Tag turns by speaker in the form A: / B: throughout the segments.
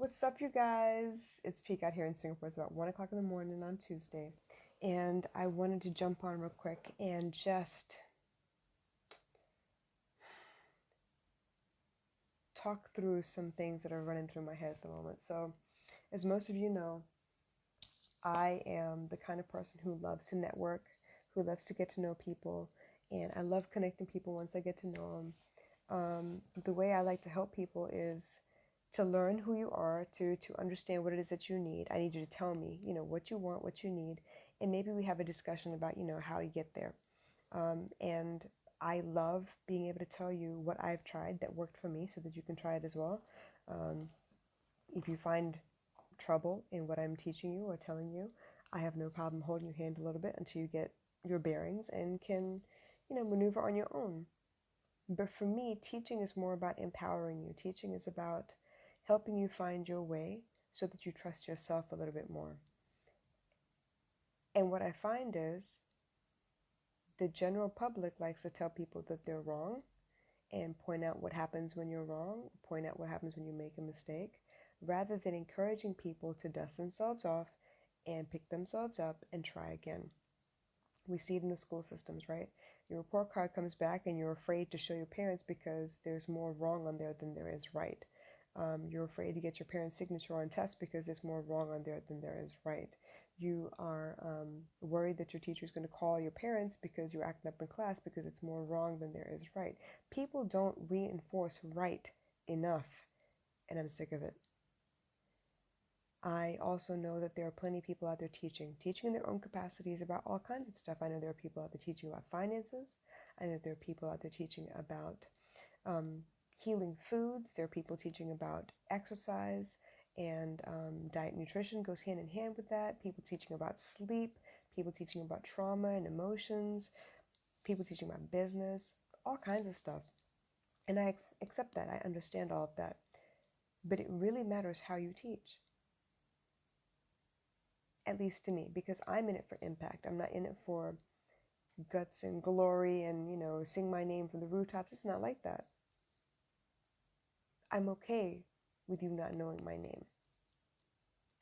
A: What's up, you guys? It's peak out here in Singapore. It's about 1 o'clock in the morning on Tuesday. And I wanted to jump on real quick and just talk through some things that are running through my head at the moment. So, as most of you know, I am the kind of person who loves to network, who loves to get to know people, and I love connecting people once I get to know them. The way I like to help people is to learn who you are, to understand what it is that you need. I need you to tell me, what you want, what you need, and maybe we have a discussion about, how you get there. And I love being able to tell you what I've tried that worked for me so that you can try it as well. Um, if you find trouble in what I'm teaching you or telling you, I have no problem holding your hand a little bit until you get your bearings and can, maneuver on your own. But for me, teaching is more about empowering you. Teaching is about helping you find your way so that you trust yourself a little bit more. And what I find is the general public likes to tell people that they're wrong and point out what happens when you're wrong, point out what happens when you make a mistake, rather than encouraging people to dust themselves off and pick themselves up and try again. We see it in the school systems, right? Your report card comes back and you're afraid to show your parents because there's more wrong on there than there is right. You're afraid to get your parents' signature on tests because there's more wrong on there than there is right. You are worried that your teacher is going to call your parents because you're acting up in class because it's more wrong than there is right. People don't reinforce right enough, and I'm sick of it. I also know that there are plenty of people out there teaching in their own capacities about all kinds of stuff. I know there are people out there teaching about finances. I know there are people out there teaching about healing foods. There are people teaching about exercise and diet and nutrition goes hand in hand with that. People teaching about sleep, people teaching about trauma and emotions, people teaching about business, all kinds of stuff. And I accept that. I understand all of that. But it really matters how you teach. At least to me, because I'm in it for impact. I'm not in it for guts and glory and, sing my name from the rooftops. It's not like that. I'm okay with you not knowing my name,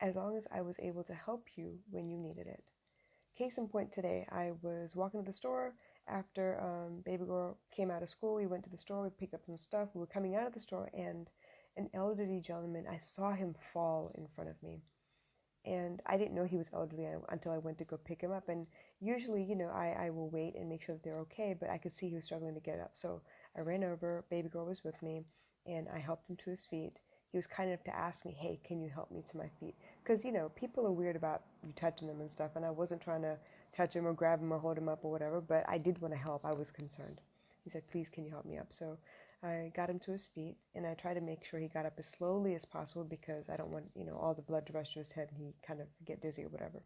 A: as long as I was able to help you when you needed it. Case in point, today, I was walking to the store after baby girl came out of school. We went to the store, we picked up some stuff. We were coming out of the store, and an elderly gentleman, I saw him fall in front of me. And I didn't know he was elderly until I went to go pick him up. And usually, I will wait and make sure that they're okay, but I could see he was struggling to get up. So I ran over, baby girl was with me, and I helped him to his feet. He was kind enough to ask me, hey, can you help me to my feet? Because, people are weird about you touching them and stuff, and I wasn't trying to touch him or grab him or hold him up or whatever, but I did want to help. I was concerned. He said, please, can you help me up? So I got him to his feet, and I tried to make sure he got up as slowly as possible because I don't want, all the blood to rush to his head and he kind of get dizzy or whatever.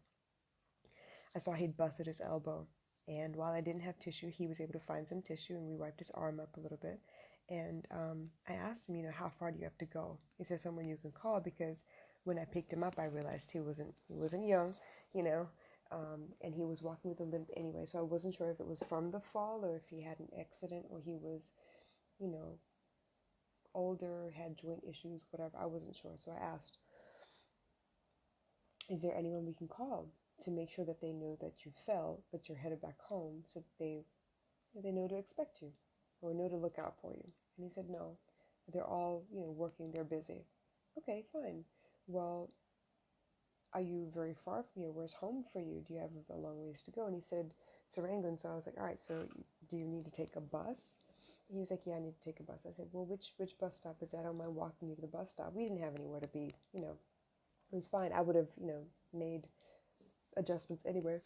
A: I saw he'd busted his elbow, and while I didn't have tissue, he was able to find some tissue, and we wiped his arm up a little bit. And I asked him, how far do you have to go? Is there someone you can call? Because when I picked him up, I realized he wasn't young, and he was walking with a limp anyway. So I wasn't sure if it was from the fall or if he had an accident or he was, you know, older, had joint issues, whatever. I wasn't sure. So I asked, is there anyone we can call to make sure that they know that you fell, but you're headed back home so that they know to expect you or know to look out for you? And he said, no, they're all, working, they're busy. Okay, fine. Well, are you very far from here? Where's home for you? Do you have a long ways to go? And he said, Serangoon. So I was like, all right, so do you need to take a bus? He was like, yeah, I need to take a bus. I said, well, which bus stop is that? I don't mind walking you to the bus stop. We didn't have anywhere to be, It was fine. I would have, made adjustments anyway.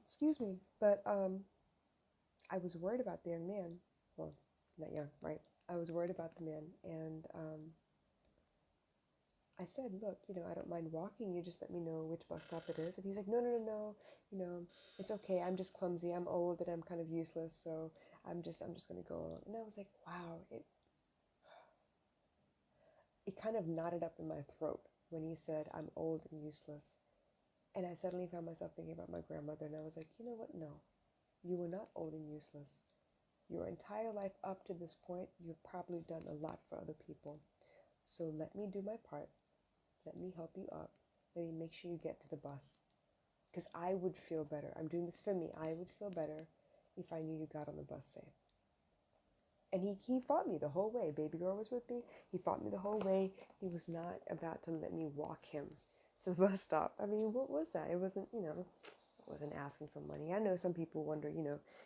A: Excuse me. But I was worried about the young man. Well, not young, right? I was worried about the man. And I said, look, I don't mind walking. You just let me know which bus stop it is. And he's like, no, no, no, no. It's okay. I'm just clumsy. I'm old and I'm kind of useless. So I'm just going to go. And I was like, wow, it kind of knotted up in my throat when he said, I'm old and useless. And I suddenly found myself thinking about my grandmother. And I was like, you know what? No, you were not old and useless. Your entire life up to this point, you've probably done a lot for other people. So let me do my part. Let me help you up. Let me make sure you get to the bus. Because I would feel better. I'm doing this for me. I would feel better if I knew you got on the bus safe. And he fought me the whole way. Baby girl was with me. He fought me the whole way. He was not about to let me walk him to the bus stop. I mean, what was that? It wasn't, I wasn't asking for money. I know some people wonder,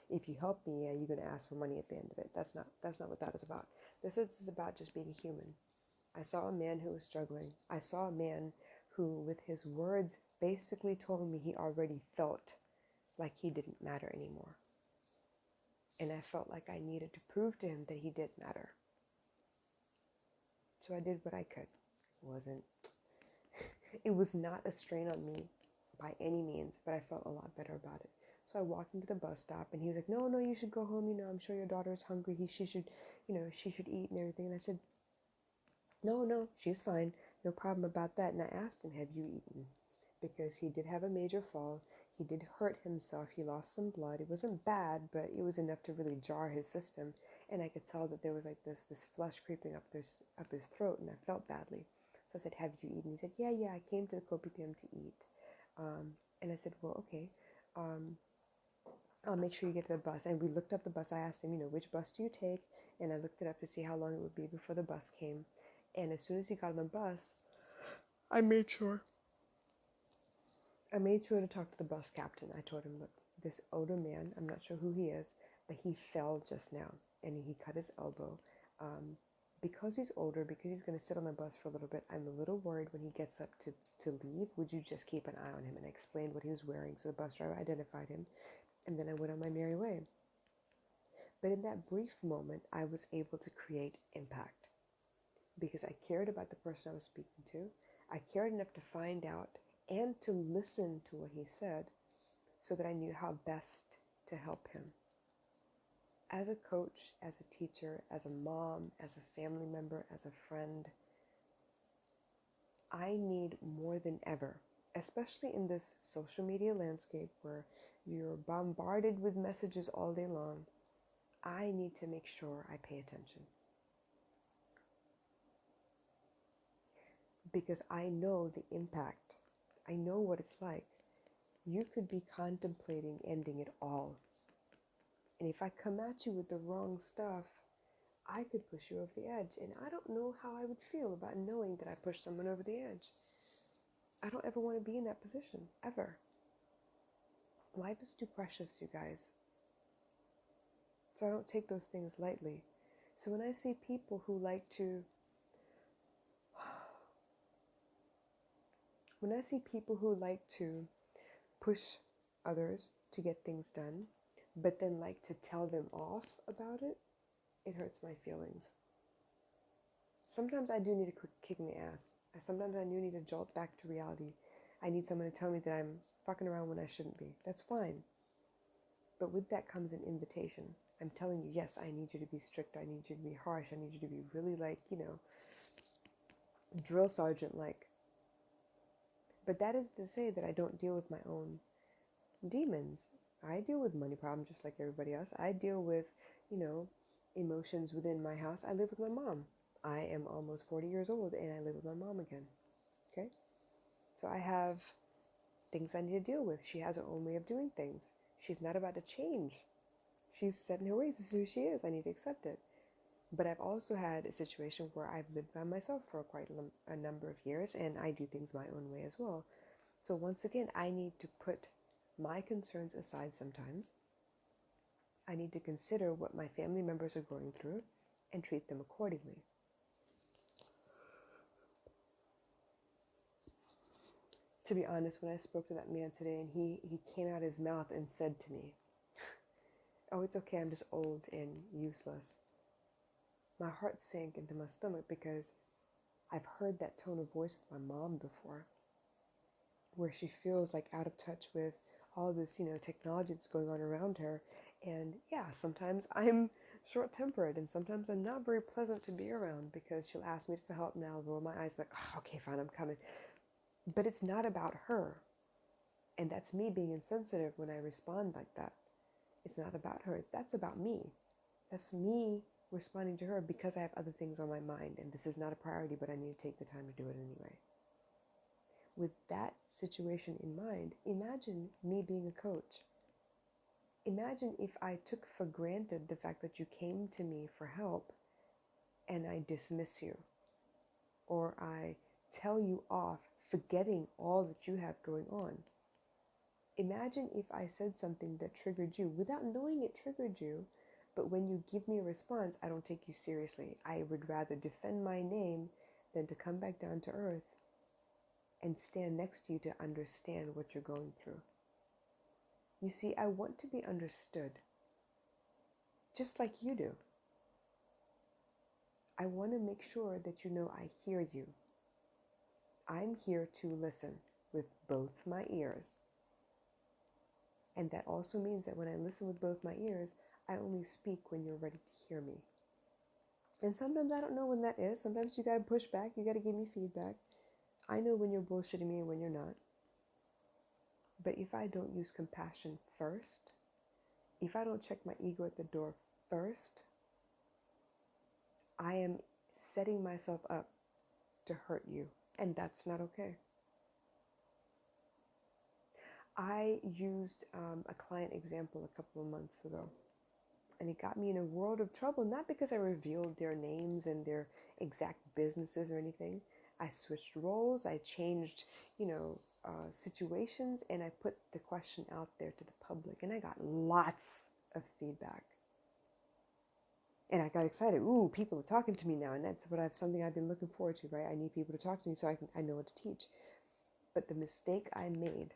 A: if you help me, are you going to ask for money at the end of it? That's not what that is about. This is about just being human. I saw a man who was struggling. I saw a man who, with his words, basically told me he already felt like he didn't matter anymore. And I felt like I needed to prove to him that he did matter. So I did what I could. It was not a strain on me by any means, but I felt a lot better about it. So I walked into the bus stop and he was like, no, you should go home. I'm sure your daughter is hungry. She should eat and everything. And I said, no, she's fine. No problem about that. And I asked him, have you eaten? Because he did have a major fall. He did hurt himself. He lost some blood. It wasn't bad, but it was enough to really jar his system. And I could tell that there was like this flush creeping up his throat, and I felt badly. So I said, have you eaten? He said, yeah, I came to the Kopitiam to eat. And I said, well, okay. I'll make sure you get to the bus. And we looked up the bus. I asked him, which bus do you take? And I looked it up to see how long it would be before the bus came. And as soon as he got on the bus, I made sure to talk to the bus captain. I told him, look, this older man, I'm not sure who he is, but he fell just now and he cut his elbow. Because he's older, because he's going to sit on the bus for a little bit, I'm a little worried when he gets up to leave. Would you just keep an eye on him? And I explained what he was wearing. So the bus driver identified him. And then I went on my merry way. But in that brief moment, I was able to create impact because I cared about the person I was speaking to. I cared enough to find out and to listen to what he said so that I knew how best to help him. As a coach, as a teacher, as a mom, as a family member, as a friend, I need more than ever, especially in this social media landscape where you're bombarded with messages all day long, I need to make sure I pay attention. Because I know the impact. I know what it's like. You could be contemplating ending it all. And if I come at you with the wrong stuff, I could push you over the edge. And I don't know how I would feel about knowing that I pushed someone over the edge. I don't ever want to be in that position, ever. Life is too precious, you guys. So I don't take those things lightly. So when I see people who like to push others to get things done, but then like to tell them off about it, it hurts my feelings. Sometimes I do need a quick kick in the ass. Sometimes I do need a jolt back to reality. I need someone to tell me that I'm fucking around when I shouldn't be. That's fine. But with that comes an invitation. I'm telling you, yes, I need you to be strict. I need you to be harsh. I need you to be really drill sergeant-like. But that is to say that I don't deal with my own demons. I deal with money problems just like everybody else. I deal with, emotions within my house. I live with my mom. I am almost 40 years old and I live with my mom again. Okay? So I have things I need to deal with. She has her own way of doing things. She's not about to change. She's set in her ways. This is who she is. I need to accept it. But I've also had a situation where I've lived by myself for quite a number of years and I do things my own way as well. So once again, I need to put my concerns aside sometimes. I need to consider what my family members are going through and treat them accordingly. To be honest, when I spoke to that man today and he came out his mouth and said to me, oh, it's okay, I'm just old and useless. My heart sank into my stomach because I've heard that tone of voice with my mom before, where she feels like out of touch with all this, technology that's going on around her. And yeah, sometimes I'm short-tempered and sometimes I'm not very pleasant to be around because she'll ask me for help and I'll roll my eyes like, oh, okay, fine, I'm coming. But it's not about her. And that's me being insensitive when I respond like that. It's not about her. That's about me. That's me responding to her because I have other things on my mind and this is not a priority, but I need to take the time to do it anyway. With that situation in mind, imagine me being a coach. Imagine if I took for granted the fact that you came to me for help and I dismiss you, or I tell you off forgetting all that you have going on. Imagine if I said something that triggered you without knowing it triggered you, but when you give me a response, I don't take you seriously. I would rather defend my name than to come back down to earth and stand next to you to understand what you're going through. You see, I want to be understood, just like you do. I want to make sure that you know I hear you. I'm here to listen with both my ears. And that also means that when I listen with both my ears, I only speak when you're ready to hear me. And sometimes I don't know when that is. Sometimes you got to push back. You got to give me feedback. I know when you're bullshitting me and when you're not. But if I don't use compassion first, if I don't check my ego at the door first, I am setting myself up to hurt you. And that's not okay. I used a client example a couple of months ago. And it got me in a world of trouble, not because I revealed their names and their exact businesses or anything. I switched roles, I changed, situations, and I put the question out there to the public. And I got lots of feedback. And I got excited. Ooh, people are talking to me now. And that's something I've been looking forward to, right? I need people to talk to me so I know what to teach. But the mistake I made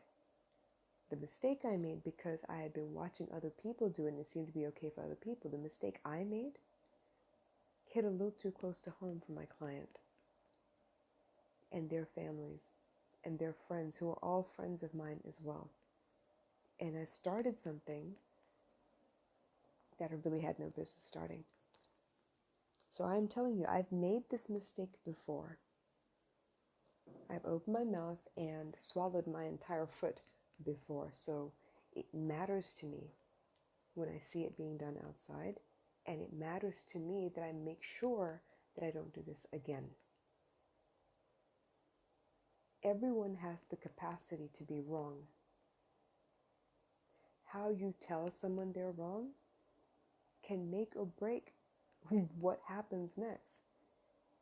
A: because I had been watching other people do it and it seemed to be okay for other people. The mistake I made hit a little too close to home for my client and their families and their friends who are all friends of mine as well. And I started something that I really had no business starting. So I'm telling you, I've made this mistake before. I've opened my mouth and swallowed my entire foot before. So it matters to me when I see it being done outside. And it matters to me that I make sure that I don't do this again. Everyone has the capacity to be wrong. How you tell someone they're wrong can make or break what happens next.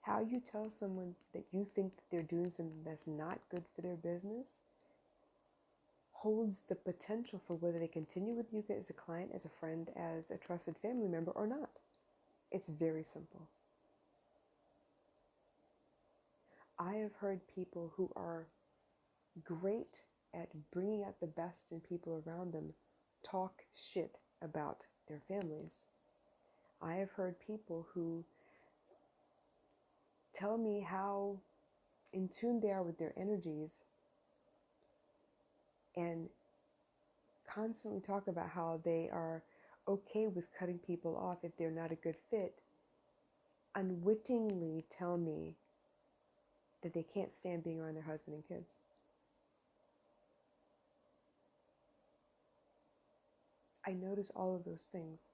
A: How you tell someone that you think that they're doing something that's not good for their business holds the potential for whether they continue with you as a client, as a friend, as a trusted family member or not. It's very simple. I have heard people who are great at bringing out the best in people around them talk shit about their families. I have heard people who tell me how in tune they are with their energies and constantly talk about how they are okay with cutting people off if they're not a good fit, unwittingly tell me that they can't stand being around their husband and kids. I notice all of those things.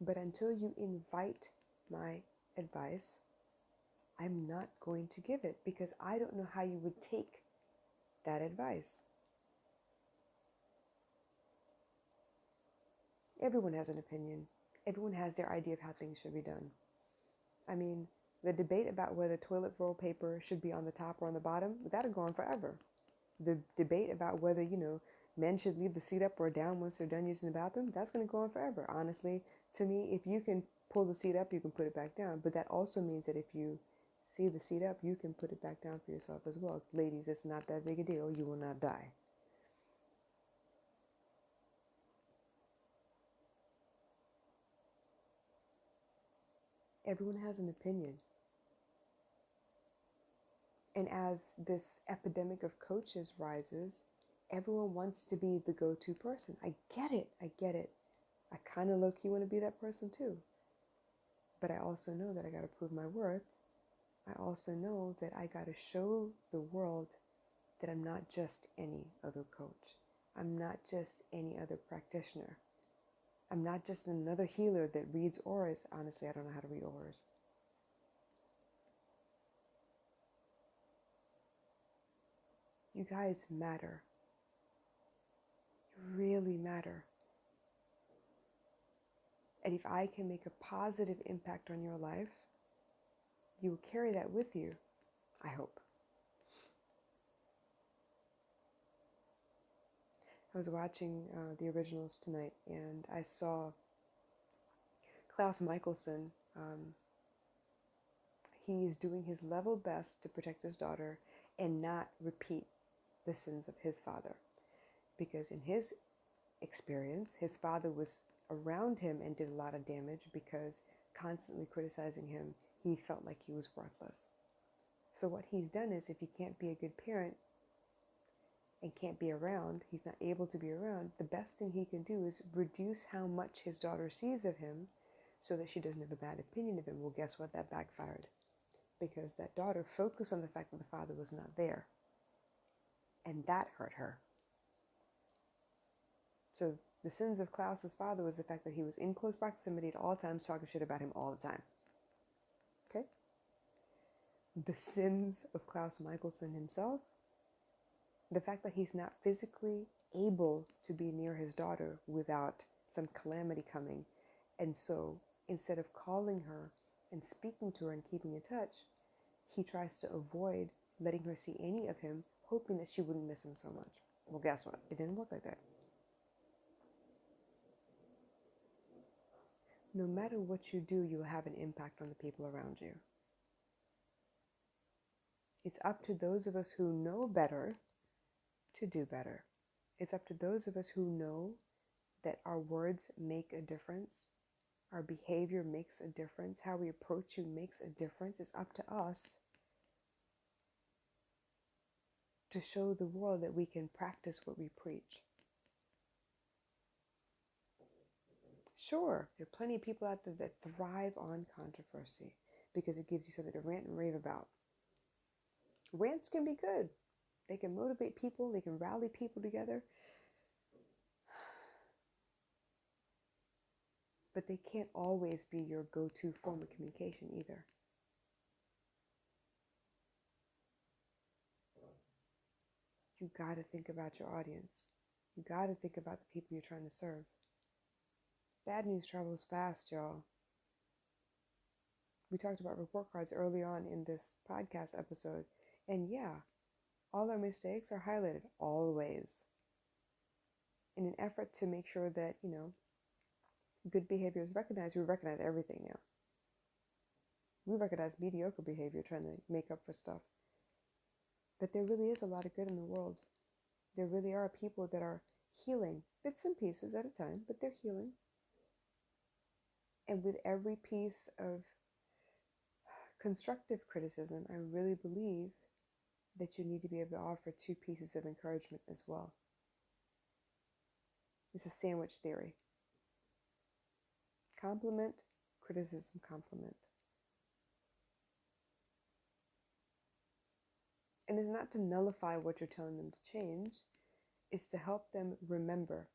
A: But until you invite my advice, I'm not going to give it because I don't know how you would take that advice. Everyone has an opinion. Everyone has their idea of how things should be done. I mean, the debate about whether toilet roll paper should be on the top or on the bottom, that'll go on forever. The debate about whether, men should leave the seat up or down once they're done using the bathroom, that's going to go on forever. Honestly, to me, if you can pull the seat up, you can put it back down. But that also means that if you see the seat up, you can put it back down for yourself as well. Ladies, it's not that big a deal. You will not die. Everyone has an opinion. And as this epidemic of coaches rises, everyone wants to be the go-to person. I get it. I kind of low-key want to be that person too. But I also know that I got to prove my worth. I also know that I got to show the world that I'm not just any other coach. I'm not just any other practitioner. I'm not just another healer that reads auras. Honestly, I don't know how to read auras. You guys matter. You really matter. And if I can make a positive impact on your life, you will carry that with you, I hope. I was watching the originals tonight, and I saw Klaus Mikaelson. He's doing his level best to protect his daughter and not repeat the sins of his father. Because in his experience, his father was around him and did a lot of damage because constantly criticizing him, he felt like he was worthless. So what he's done is, if he can't be a good parent and can't be around, he's not able to be around, the best thing he can do is reduce how much his daughter sees of him so that she doesn't have a bad opinion of him. Well, guess what? That backfired. Because that daughter focused on the fact that the father was not there. And that hurt her. So the sins of Klaus's father was the fact that he was in close proximity at all times, talking shit about him all the time. Okay? The sins of Klaus Mikaelson himself, the fact that he's not physically able to be near his daughter without some calamity coming. And so instead of calling her and speaking to her and keeping in touch, he tries to avoid letting her see any of him, hoping that she wouldn't miss him so much. Well, guess what? It didn't work like that. No matter what you do, you will have an impact on the people around you. It's up to those of us who know better to do better. It's up to those of us who know that our words make a difference, our behavior makes a difference, how we approach you makes a difference. It's up to us to show the world that we can practice what we preach. Sure, there are plenty of people out there that thrive on controversy because it gives you something to rant and rave about. Rants can be good. They can motivate people. They can rally people together. But they can't always be your go-to form of communication either. You got to think about your audience. You got to think about the people you're trying to serve. Bad news travels fast, y'all. We talked about report cards early on in this podcast episode. And yeah, all our mistakes are highlighted always. In an effort to make sure that, good behavior is recognized, we recognize everything now. We recognize mediocre behavior trying to make up for stuff. But there really is a lot of good in the world. There really are people that are healing, bits and pieces at a time, but they're healing. And with every piece of constructive criticism, I really believe that you need to be able to offer two pieces of encouragement as well. It's a sandwich theory. Compliment, criticism, compliment. And it's not to nullify what you're telling them to change. It's to help them remember,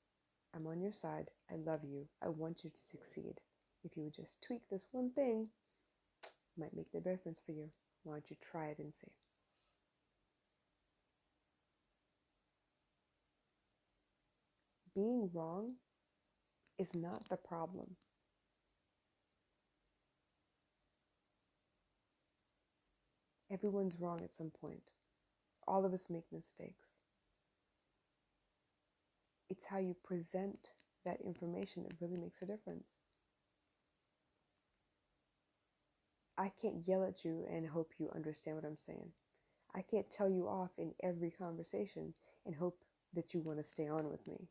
A: I'm on your side. I love you. I want you to succeed. If you would just tweak this one thing, it might make the difference for you. Why don't you try it and see? Being wrong is not the problem. Everyone's wrong at some point. All of us make mistakes. It's how you present that information that really makes a difference. I can't yell at you and hope you understand what I'm saying. I can't tell you off in every conversation and hope that you want to stay on with me.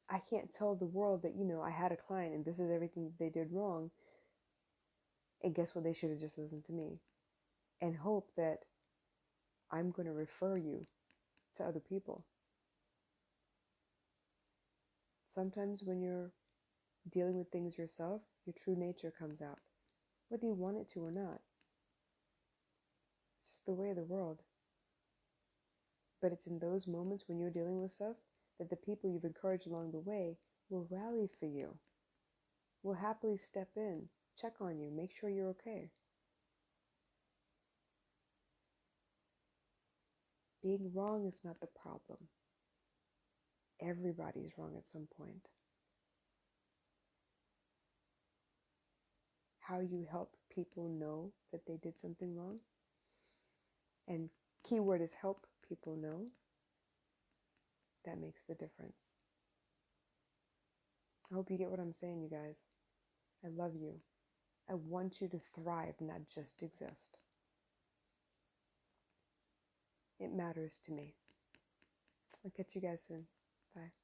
A: I can't tell the world that, I had a client and this is everything they did wrong. And guess what? They should have just listened to me. And hope that I'm going to refer you to other people. Sometimes when you're dealing with things yourself, your true nature comes out, whether you want it to or not. It's just the way of the world. But it's in those moments when you're dealing with stuff that the people you've encouraged along the way will rally for you, will happily step in, check on you, make sure you're okay. Being wrong is not the problem. Everybody's wrong at some point. How you help people know that they did something wrong, and keyword is help people know, that makes the difference. I hope you get what I'm saying, you guys. I love you. I want you to thrive, not just exist. It matters to me. I'll catch you guys soon. Bye.